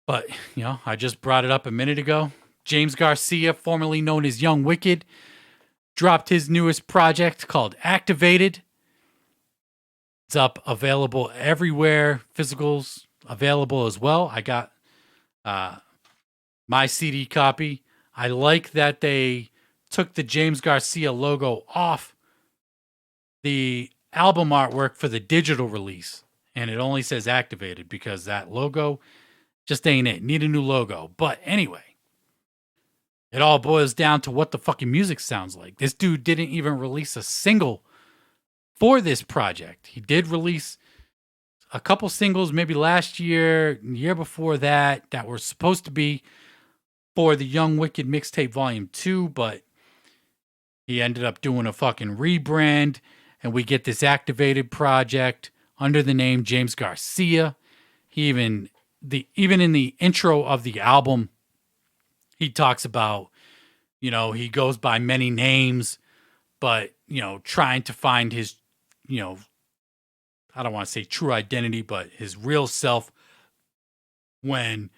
But, I just brought it up a minute ago. James Garcia, formerly known as Young Wicked, dropped his newest project called Activated. It's up, available everywhere. Physicals available as well. I got uh, my CD copy. I like that they took the James Garcia logo off the album artwork for the digital release, and it only says Activated because that logo just ain't it. Need a new logo. But anyway, it all boils down to what the fucking music sounds like. This dude didn't even release a single for this project. He did release a couple singles maybe last year, year before that were supposed to be for the Young Wicked mixtape volume 2, but he ended up doing a fucking rebrand, and we get this Activated project under the name James Garcia. He even in the intro of the album, he talks about, he goes by many names, but, trying to find his, I don't want to say true identity, but his real self when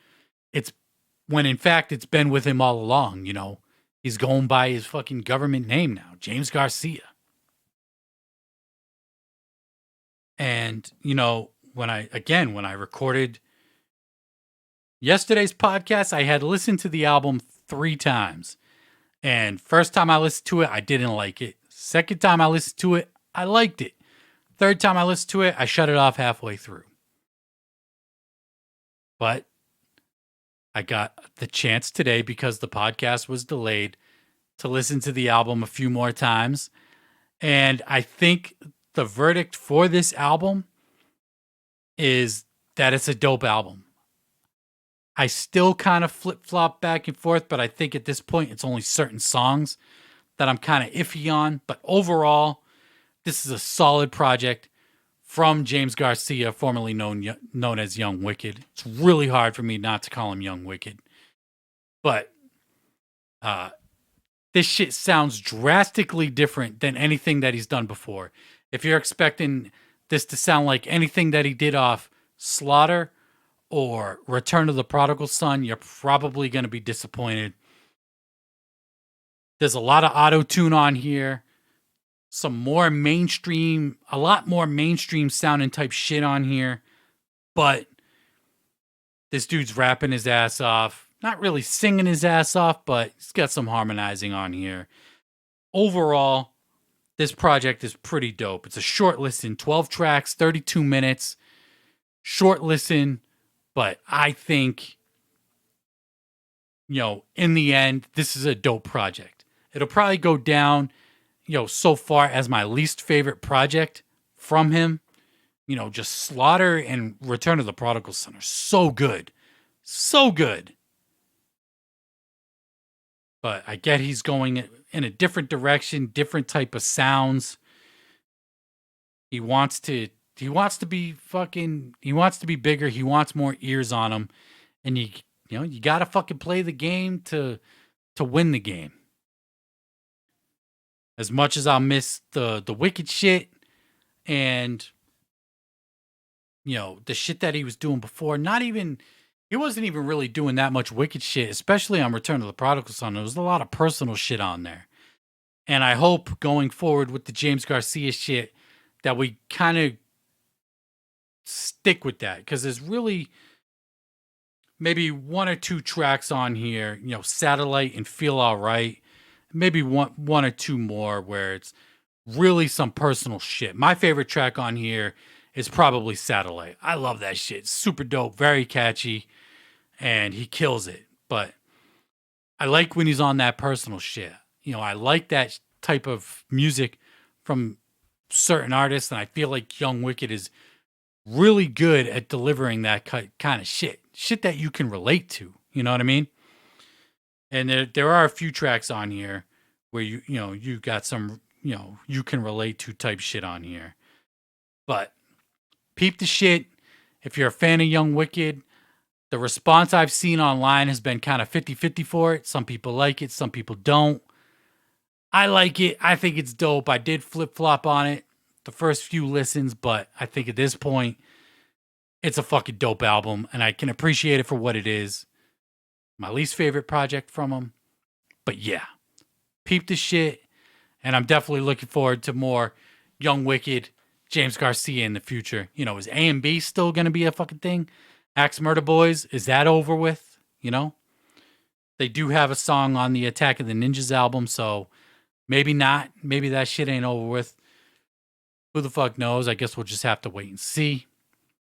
in fact it's been with him all along, He's going by his fucking government name now, James Garcia. And, when I recorded yesterday's podcast, I had listened to the album 3 times. And first time I listened to it, I didn't like it. Second time I listened to it, I liked it. Third time I listened to it, I shut it off halfway through. But I got the chance today, because the podcast was delayed, to listen to the album a few more times. And I think the verdict for this album is that it's a dope album. I still kind of flip-flop back and forth, but I think at this point it's only certain songs that I'm kind of iffy on. But overall, this is a solid project from James Garcia, formerly known as Young Wicked. It's really hard for me not to call him Young Wicked. But this shit sounds drastically different than anything that he's done before. If you're expecting this to sound like anything that he did off Slaughter or Return of the Prodigal Son, you're probably going to be disappointed. There's a lot of auto-tune on here. A lot more mainstream sounding type shit on here. But this dude's rapping his ass off. Not really singing his ass off, but he's got some harmonizing on here. Overall, this project is pretty dope. It's a short listen, 12 tracks, 32 minutes. Short listen, but I think, in the end, this is a dope project. It'll probably go down, so far as my least favorite project from him. Just Slaughter and Return of the Prodigal Son are so good. So good. But I get he's going in a different direction, different type of sounds. He wants to be bigger. He wants more ears on him. And you got to fucking play the game to win the game. As much as I'll miss the Wicked shit and the shit that he was doing before, he wasn't even really doing that much Wicked shit, especially on Return of the Prodigal Son. There was a lot of personal shit on there. And I hope going forward with the James Garcia shit that we kind of stick with that, because there's really maybe 1 or 2 tracks on here, Satellite and Feel Alright. Maybe one or 2 more where it's really some personal shit. My favorite track on here is probably Satellite. I love that shit. Super dope, very catchy, and he kills it. But I like when he's on that personal shit. I like that type of music from certain artists, and I feel like Young Wicked is really good at delivering that kind of shit that you can relate to. You know what I mean? And there are a few tracks on here where you got some you can relate to type shit on here. But peep the shit. If you're a fan of Young Wicked, the response I've seen online has been kind of 50-50 for it. Some people like it, some people don't. I like it. I think it's dope. I did flip-flop on it the first few listens, but I think at this point, It's a fucking dope album, and I can appreciate it for what it is. My least favorite project from him. But yeah, peep the shit, and I'm definitely looking forward to more Young Wicked, James Garcia in the future. You know, is A and B still going to be a fucking thing? Axe Murder Boys, is that over with? You know? They do have a song on the Attack of the Ninjas album, so maybe not. Maybe that shit ain't over with. Who the fuck knows? I guess we'll just have to wait and see.